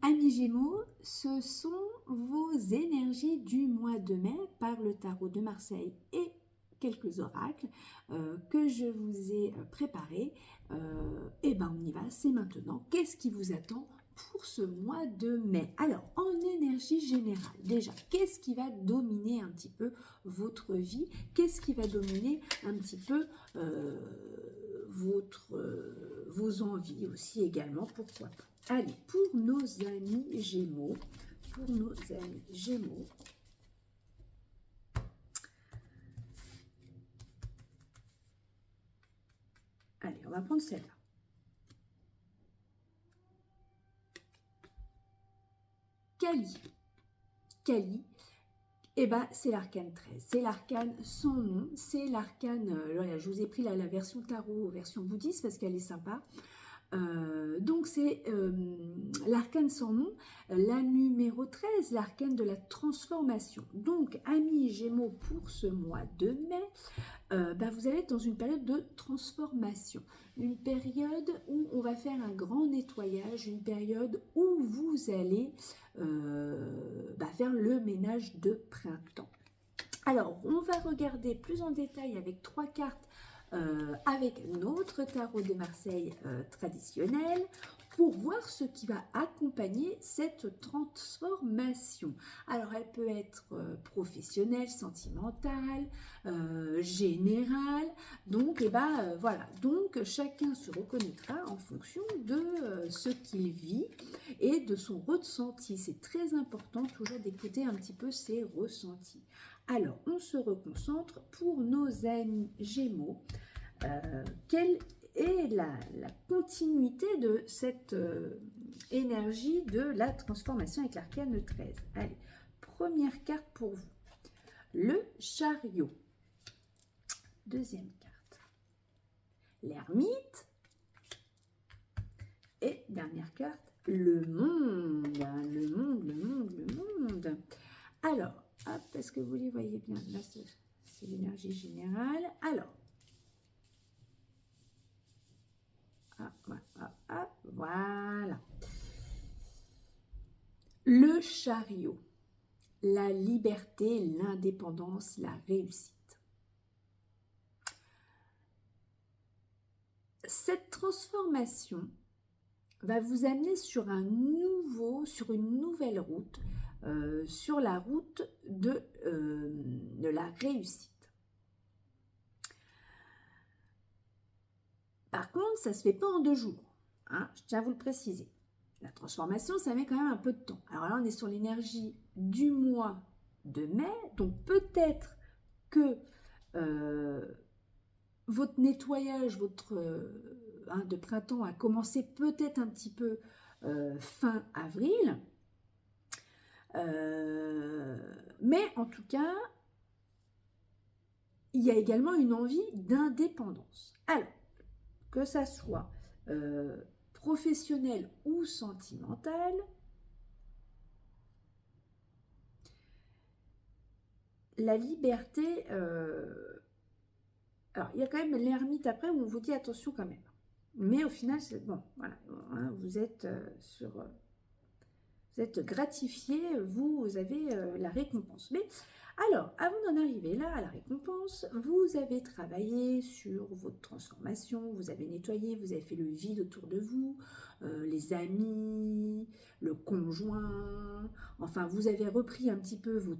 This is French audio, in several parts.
Amis Gémeaux, ce sont vos énergies du mois de mai par le tarot de Marseille et quelques oracles que je vous ai préparés. Et ben on y va, c'est maintenant. Qu'est-ce qui vous attend pour ce mois de mai? Alors, en énergie générale, déjà, qu'est-ce qui va dominer un petit peu votre vie? Qu'est-ce qui va dominer un petit peu vos envies aussi également, pourquoi pas? Allez, pour nos amis Gémeaux, allez, on va prendre celle-là. Kali, eh ben, c'est l'arcane 13, c'est l'arcane sans nom, c'est l'arcane, voilà, je vous ai pris la version tarot, version bouddhiste parce qu'elle est sympa. Donc c'est l'arcane sans nom, la numéro 13, l'arcane de la transformation. Donc, amis Gémeaux, pour ce mois de mai, vous allez être dans une période de transformation, une période où on va faire un grand nettoyage, une période où vous allez faire le ménage de printemps. Alors, on va regarder plus en détail avec 3 cartes avec notre tarot de Marseille traditionnel pour voir ce qui va accompagner cette transformation. Alors, elle peut être professionnelle, sentimentale, générale. Donc, voilà. Donc, chacun se reconnaîtra en fonction de ce qu'il vit et de son ressenti. C'est très important toujours d'écouter un petit peu ses ressentis. Alors, on se reconcentre pour nos amis Gémeaux. Quelle est la continuité de cette énergie de la transformation avec l'arcane 13? Allez, première carte pour vous. Le chariot. Deuxième carte. L'ermite. Et dernière carte, le monde. Le monde. Alors, hop, est-ce que vous les voyez bien? Là, c'est l'énergie générale. Alors, voilà. Le chariot, la liberté, l'indépendance, la réussite. Cette transformation va vous amener sur une nouvelle route, sur la route de la réussite. Par contre, ça ne se fait pas en 2 jours, hein, je tiens à vous le préciser. La transformation, ça met quand même un peu de temps. Alors là, on est sur l'énergie du mois de mai, donc peut-être que votre nettoyage, de printemps a commencé peut-être un petit peu fin avril. Mais en tout cas, il y a également une envie d'indépendance. Alors, que ça soit professionnel ou sentimental, la liberté, alors il y a quand même l'ermite après où on vous dit attention quand même. Mais au final, c'est bon, voilà, hein, vous êtes vous êtes gratifié, vous avez la récompense. Mais alors, avant d'en arriver là à la récompense, vous avez travaillé sur votre transformation, vous avez nettoyé, vous avez fait le vide autour de vous, les amis, le conjoint, enfin vous avez repris un petit peu vous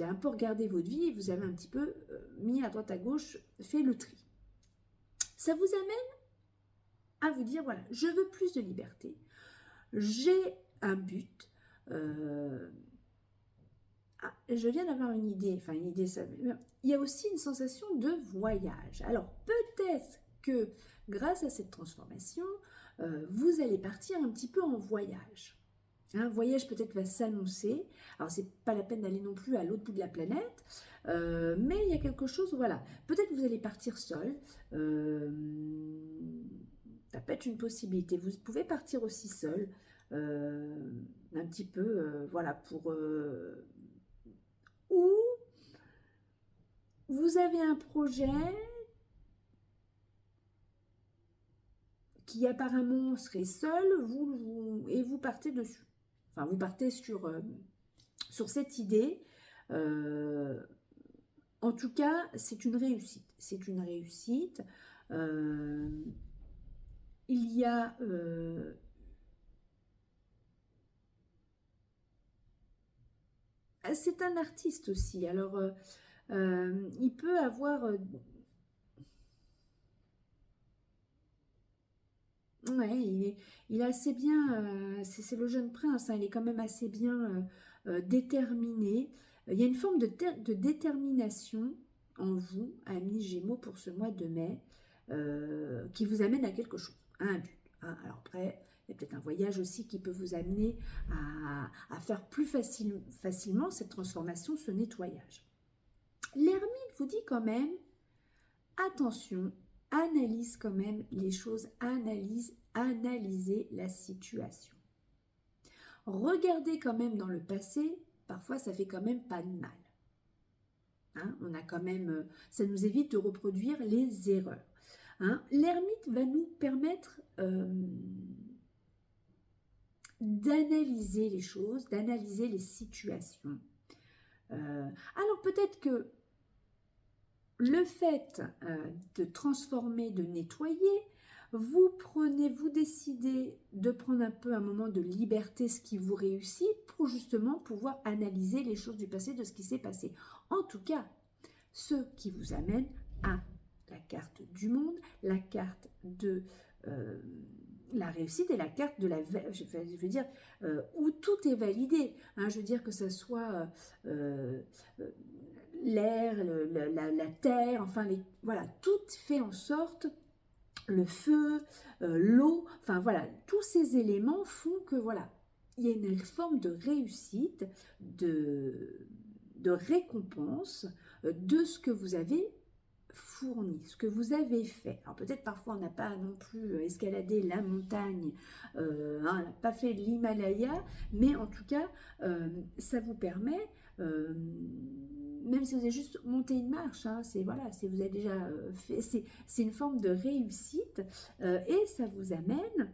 avez un peu regardé votre vie et vous avez un petit peu mis à droite à gauche, fait le tri. Ça vous amène à vous dire, voilà, je veux plus de liberté, j'ai un but, je viens d'avoir une idée, il y a aussi une sensation de voyage. Alors peut-être que grâce à cette transformation, vous allez partir un petit peu en voyage. Un voyage peut-être va s'annoncer. Alors c'est pas la peine d'aller non plus à l'autre bout de la planète, mais il y a quelque chose, voilà. Peut-être que vous allez partir seul. Ça peut être une possibilité. Vous pouvez partir aussi seul, un petit peu, voilà, pour ou vous avez un projet qui apparemment serait seul, et vous partez dessus. Enfin, vous partez sur cette idée. En tout cas, c'est une réussite. C'est une réussite. Il y a... c'est un artiste aussi. Alors, il peut avoir... ouais, il est assez bien... c'est le jeune prince, hein, il est quand même assez bien déterminé. Il y a une forme de détermination en vous, amis Gémeaux, pour ce mois de mai, qui vous amène à quelque chose, à un but. Hein. Alors après, il y a peut-être un voyage aussi qui peut vous amener à faire plus facilement cette transformation, ce nettoyage. L'ermite vous dit quand même, attention, analyse quand même les choses, analysez la situation. Regardez quand même dans le passé, parfois ça fait quand même pas de mal. Hein, on a quand même, ça nous évite de reproduire les erreurs. Hein. L'ermite va nous permettre d'analyser les choses, d'analyser les situations. Alors peut-être que le fait de transformer, de nettoyer, vous décidez de prendre un peu un moment de liberté, ce qui vous réussit, pour justement pouvoir analyser les choses du passé, de ce qui s'est passé. En tout cas, ce qui vous amène à la carte du monde, la carte de la réussite et la carte de la... Je veux dire, où tout est validé. Hein, je veux dire que ce soit... l'air, la terre, enfin, voilà, tout fait en sorte, le feu, l'eau, enfin voilà, tous ces éléments font que voilà, il y a une forme de réussite, de récompense de ce que vous avez fourni, ce que vous avez fait. Alors peut-être parfois on n'a pas non plus escaladé la montagne, on n'a pas fait l'Himalaya, mais en tout cas ça vous permet, même si vous avez juste monté une marche, hein, c'est voilà, si vous avez déjà fait, c'est une forme de réussite et ça vous amène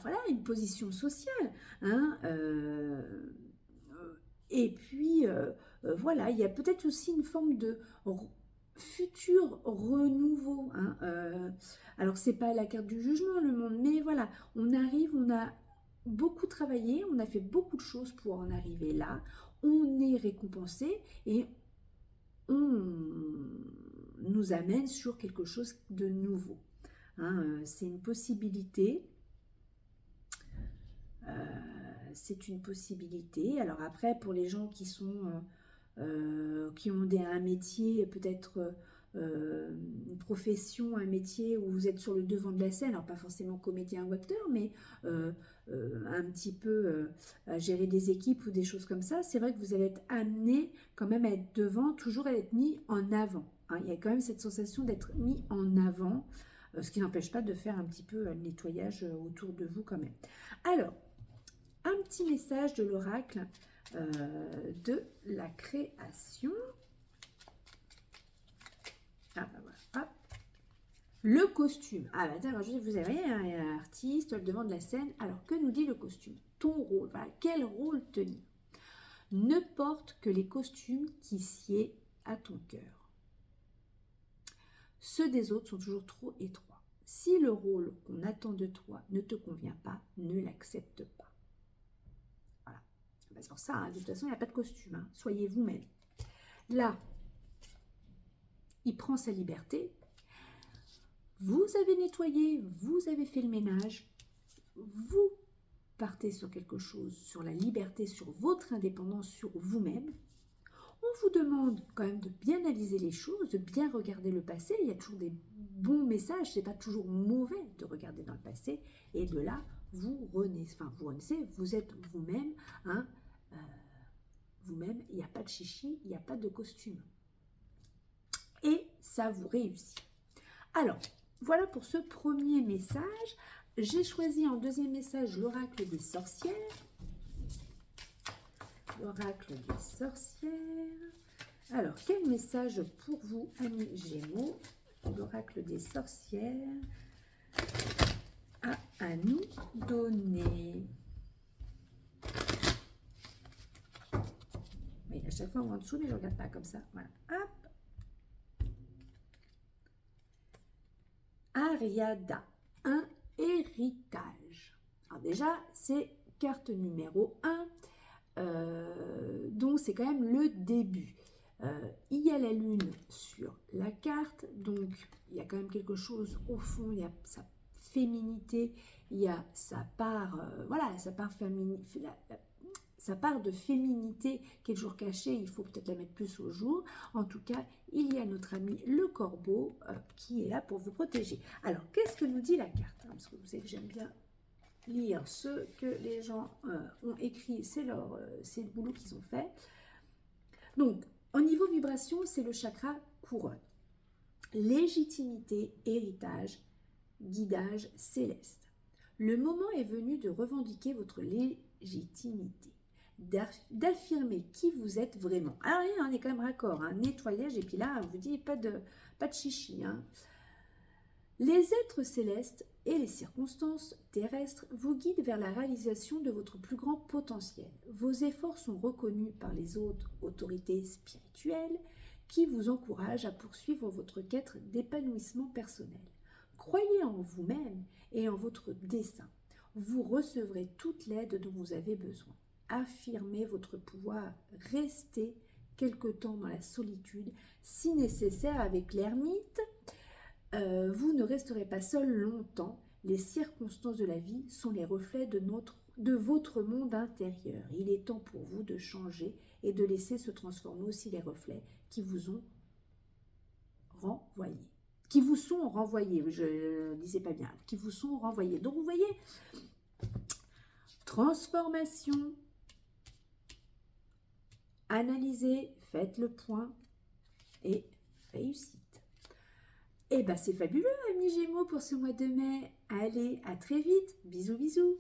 voilà, une position sociale. Hein, et puis voilà, il y a peut-être aussi une forme de futur renouveau. Hein, alors, c'est pas la carte du jugement, le monde, mais voilà, on arrive, on a beaucoup travaillé, on a fait beaucoup de choses pour en arriver là, on est récompensé et on nous amène sur quelque chose de nouveau. Hein, c'est une possibilité. C'est une possibilité. Alors après, pour les gens qui sont... qui ont un métier, peut-être une profession, un métier où vous êtes sur le devant de la scène, alors pas forcément comédien ou acteur, mais un petit peu à gérer des équipes ou des choses comme ça, c'est vrai que vous allez être amené quand même à être devant, toujours à être mis en avant. Hein. Il y a quand même cette sensation d'être mis en avant, ce qui n'empêche pas de faire un petit peu le nettoyage autour de vous quand même. Alors, un petit message de l'oracle de la création. Ah bah voilà, hop. Le costume. Ah bah d'accord, vous avez un artiste devant de la scène. Alors que nous dit le costume? Ton rôle, voilà, quel rôle tenir? Ne porte que les costumes qui sied à ton cœur. Ceux des autres sont toujours trop étroits. Si le rôle qu'on attend de toi ne te convient pas, ne l'accepte pas. Voilà. C'est pour ça, hein, de toute façon, il n'y a pas de costume. Hein. Soyez vous-même. Là, il prend sa liberté. Vous avez nettoyé, vous avez fait le ménage. Vous partez sur quelque chose, sur la liberté, sur votre indépendance, sur vous-même. On vous demande quand même de bien analyser les choses, de bien regarder le passé. Il y a toujours des bons messages, c'est pas toujours mauvais de regarder dans le passé. Et de là, vous renaissez, vous êtes vous-même. Hein, vous-même, il n'y a pas de chichi, il n'y a pas de costume. Et ça vous réussit. Alors, voilà pour ce premier message. J'ai choisi en deuxième message l'oracle des sorcières. L'oracle des sorcières. Alors, quel message pour vous, amis Gémeaux? L'oracle des sorcières. a à nous donner. Oui, à chaque fois en dessous, mais je ne regarde pas comme ça. Voilà. Hop. Ariada, un héritage. Alors déjà, c'est carte numéro 1. Donc c'est quand même le début. Il y a la lune sur la carte, donc il y a quand même quelque chose au fond, il y a sa féminité, il y a sa part, voilà, sa part sa part de féminité qui est toujours cachée, il faut peut-être la mettre plus au jour. En tout cas, il y a notre ami le corbeau qui est là pour vous protéger. Alors, qu'est-ce que nous dit la carte, hein? Parce que vous savez que j'aime bien lire ce que les gens ont écrit, c'est le boulot qu'ils ont fait. Donc, au niveau vibration, c'est le chakra couronne. Légitimité, héritage, guidage céleste. Le moment est venu de revendiquer votre légitimité, d'affirmer qui vous êtes vraiment. Alors, on est quand même raccord, hein, nettoyage, et puis là, on vous dit pas de chichi. Hein. Les êtres célestes et les circonstances terrestres vous guident vers la réalisation de votre plus grand potentiel. Vos efforts sont reconnus par les autres autorités spirituelles qui vous encouragent à poursuivre votre quête d'épanouissement personnel. Croyez en vous-même et en votre dessein. Vous recevrez toute l'aide dont vous avez besoin. Affirmez votre pouvoir. Restez quelque temps dans la solitude, si nécessaire avec l'ermite. Vous ne resterez pas seul longtemps. Les circonstances de la vie sont les reflets de votre monde intérieur. Il est temps pour vous de changer et de laisser se transformer aussi les reflets qui vous ont renvoyés. Qui vous sont renvoyés, je ne disais pas bien, qui vous sont renvoyés. Donc vous voyez, transformation, analysez, faites le point et réussite. Eh bien, c'est fabuleux, amis Gémeaux, pour ce mois de mai. Allez, à très vite. Bisous, bisous.